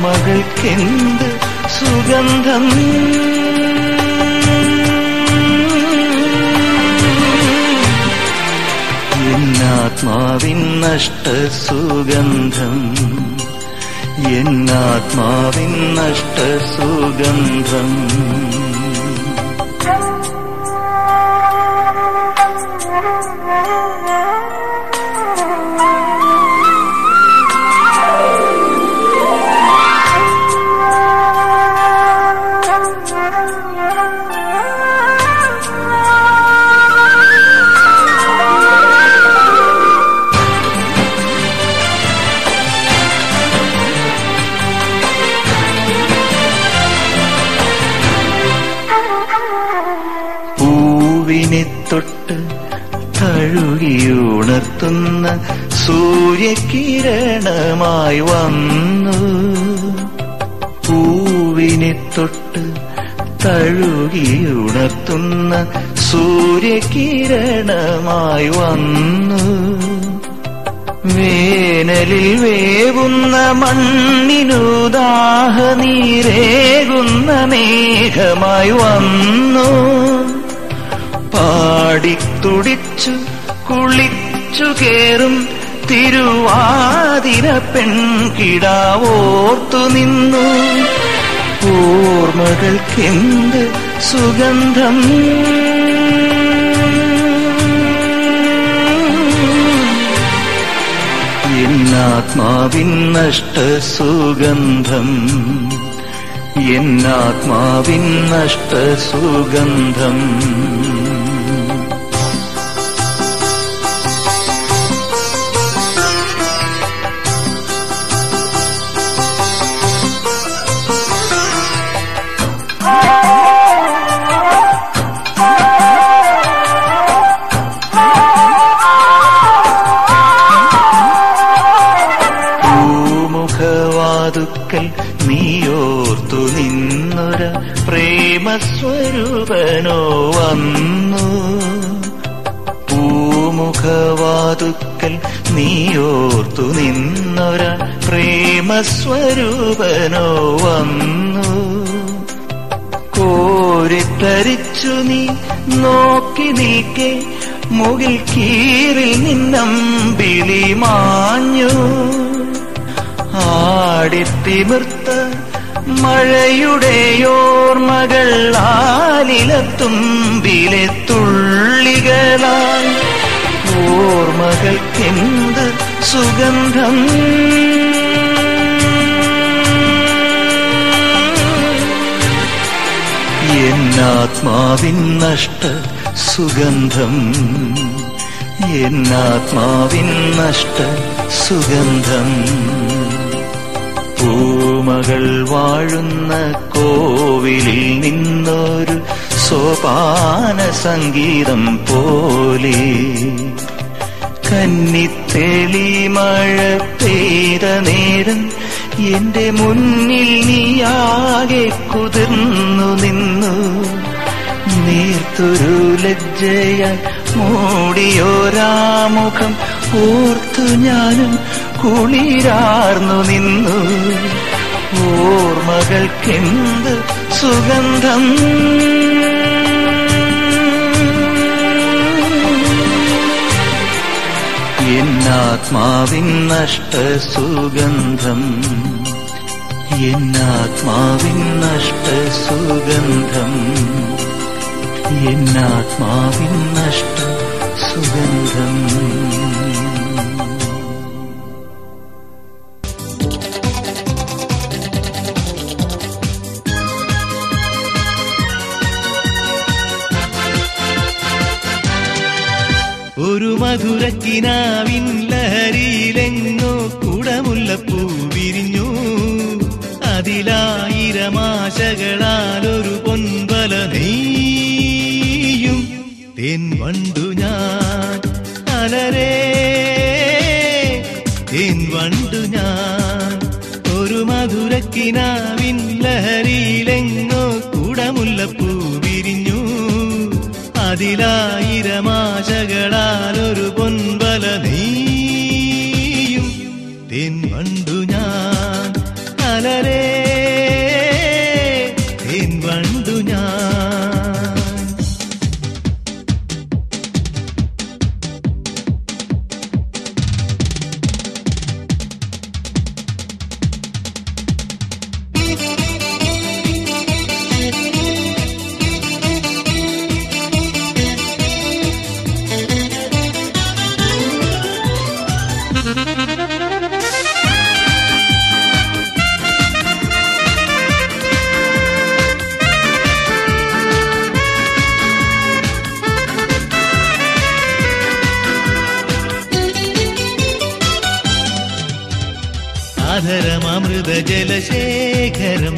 ഓർമ്മകൾക്കെന്ത് സുഗന്ധം. എന്നാത്മാവിൻ നഷ്ടസുഗന്ധം, എന്നാത്മാവിൻ നഷ്ടസുഗന്ധം. പൂവിനെ തൊട്ട് തഴുകിയുണർത്തുന്ന സൂര്യകിരണമായി വന്നു. പൂവിനെ തൊട്ട് തഴുകിയുണർത്തുന്ന സൂര്യകിരണമായി വന്നു. വേനലിൽ വേവുന്ന മണ്ണിനു ദാഹനീരേകുന്ന മേഘമായി വന്നു. പാടിത്തുടിച്ചു കുളിച്ചു കേറും തിരുവാതിര പെൺകിടാവോർത്തു നിന്നു. ഓർമ്മകൾക്കെന്ത് സുഗന്ധം. എന്നാത്മാവിൻ നഷ്ടസുഗന്ധം, എന്നാത്മാവിൻ നഷ്ടസുഗന്ധം. പൂമുഖവാതുക്കൽ നീയോർത്തു നിന്നൊര പ്രേമസ്വരൂപനോ വന്നു. പൂമുഖവാതുക്കൽ നീയോർത്തു നിന്നൊര പ്രേമസ്വരൂപനോ വന്നു. കോരിത്തരിച്ചു നീ നോക്കി നിൽക്കെ മുകിൽ കീറിൽ നിന്നമ്പിളി മാഞ്ഞു. ആടിത്തിമിർത്ത മഴയുടെയോർമകൾ ആലിലത്തുമ്പിലെ തുള്ളികളായി. ഓർമ്മകൾക്കെന്ത് സുഗന്ധം. എന്നാത്മാവിൻ നഷ്ടസുഗന്ധം, എന്നാത്മാവിൻ നഷ്ടസുഗന്ധം. പൂമകൾ വാഴുന്ന കോവിലിൽ നിന്നൊരു സോപാന സംഗീതം പോലെ കന്നിത്തെളി മഴ പെയ്ത നേരം എന്റെ മുന്നിൽ നീയാകെ കുതിർന്നു നിന്നു. നീർത്തൊരു ലജ്ജയാൽ മൂടിയോരാമുഖം ഓർത്തു ഞാനും കുളിരാർന്നു നിന്നു. ഓർമ്മകൾക്കെന്ത് സുഗന്ധം. എന്നാത്മാവിൻ നഷ്ടസുഗന്ധം, എന്നാത്മാവിൻ നഷ്ടസുഗന്ധം, എന്നാത്മാവിൻ നഷ്ടസുഗന്ധം. ഒരു മധുരക്കിനാവിൻ ലഹരിയിലെങ്ങോ കുടമുല്ലപ്പൂ വിരിഞ്ഞു. അതിലായിരമാശകളാലൊരു പൊൻവല നെയ്യും തേൻ വണ്ടു ഞാൻ അലരേ തേൻ വണ്ടു ഞാൻ. ഒരു മധുരക്കിനാവിൻ ലഹരിയിലെങ്ങോ കുടമുല്ലപ്പൂ വിരിഞ്ഞു. അതിലായിരമാശകളാലൊരു പൊൻവല നെയ്യും തേൻ വണ്ടു ഞാൻ അലരേ അലരേ തേൻ വണ്ടു ഞാൻ. ആധരമൃത ജലശേഖരം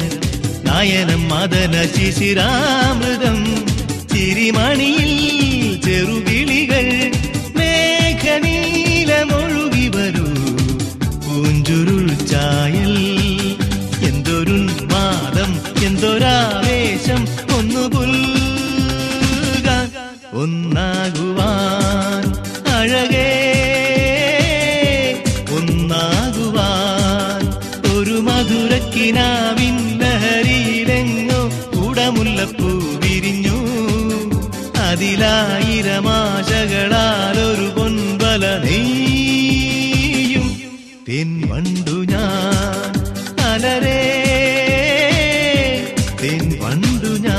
നയനം മദന ശിശിരാമൃതം ചിരിമണിയിൽ ചെറുകിളികൾ മേഘനീലമൊഴുകി വരൂ പൂഞ്ചുരുൾ ചായൽ എന്തൊരുന്മാദം എന്തൊരാവേശം ഒന്നു പുൽകാൻ ഒന്നാകുവാൻ അഴകേ ഒന്നാകുവാൻ ഒരു മധുരക്കിനാവിൻ ലഹരിയിലെങ്ങോ കുടമുല്ലപ്പൂ വിരിഞ്ഞു അതിലായിരമാശകളാലൊരു പൊൻവല നെയ്യും തേൻ വണ്ടു ഞാൻ അലരേ തേൻ വണ്ടു ഞാൻ.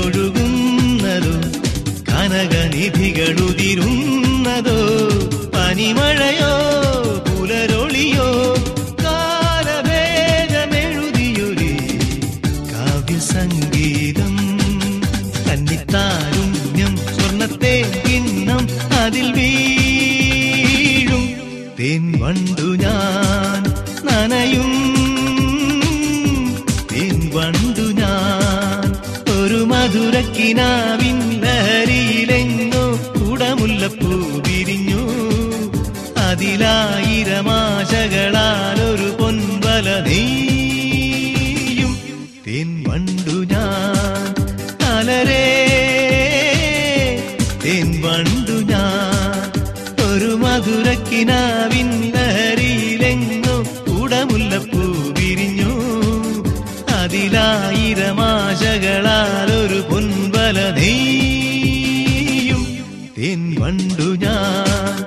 കളഭനദികളൊഴുകുന്നതോ കനകനിധികളുതിരുന്നതോ പനിമഴയോ പുലരൊളിയോ കാലഭേദമെഴുതിയൊരു കാവ്യസംഗീതം കന്നിത്താരുണ്യം സ്വർണ്ണത്തെ കിണ്ണം അതിൽ വീഴും തേൻ വണ്ടു ഞാൻ നനയും തേൻ വണ്ടു ഞാൻ ഒരു മധുരക്കിനാവിൻ ലഹരിയിലെങ്ങോ കുടമുല്ലപ്പൂ വിരിഞ്ഞു അതിലായിരമാശകളാലൊരു പൊൻവല നെയ്യും തേൻ വണ്ടു ഞാൻ അലരേ തേൻ വണ്ടു ഞാൻ ഒരു മധുരക്കിനാവിൻ ലഹരിയിലെങ്ങോ കുടമുല്ലപ്പൂ വിരിഞ്ഞു അതിലായിരമാശകളാലൊരു പൊൻവല നെയ്യും തേൻ വണ്ടു ഞാൻ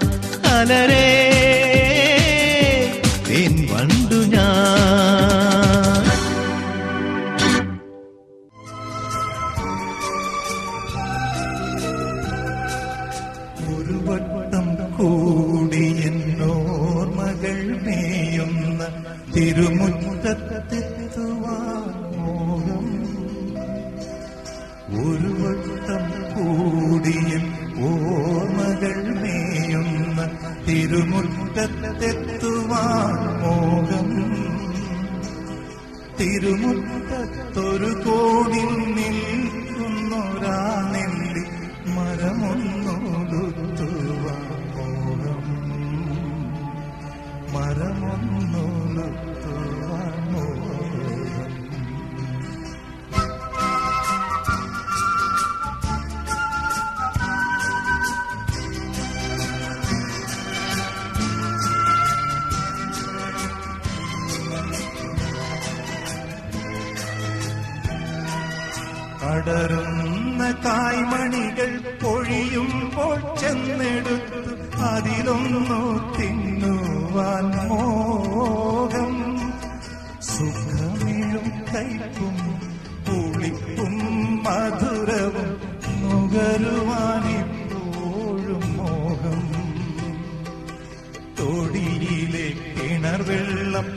അലരേ തേൻ വണ്ടു ഞാൻ. ഒരു വട്ടം കൂടി എന്നോർമകൾ മേയുന്ന തിരുമുറ്റത്തെത്തുവാൻ മോഹം. ഒരു വട്ടം കൂടിയൻ ഓർമകൾ മേയുന്ന തിരുമുറ്റത്തെത്തുവാൻ മോഹം. തിരുമുറ്റത്തൊരു കോണിൽ നിൽക്കുന്നൊരാ നെല്ലി മരമൊന്നൊടുത്തുവാൻ മോഹം. മരമൊന്നൊടുത്തുവാൻ മോഹം. അടരുന്ന കായ്മണികൾ പൊഴിയുമ്പോൾ ചെന്നെടുത്ത് അതിലൊന്നു തിന്നുവാൻ മോഹം. സുഖമിഴും കയ്പും പുളിപ്പും മധുരവും നുകരുവാനിപ്പോഴും മോഹം. തൊടിയിലെ കിണർ വെള്ളം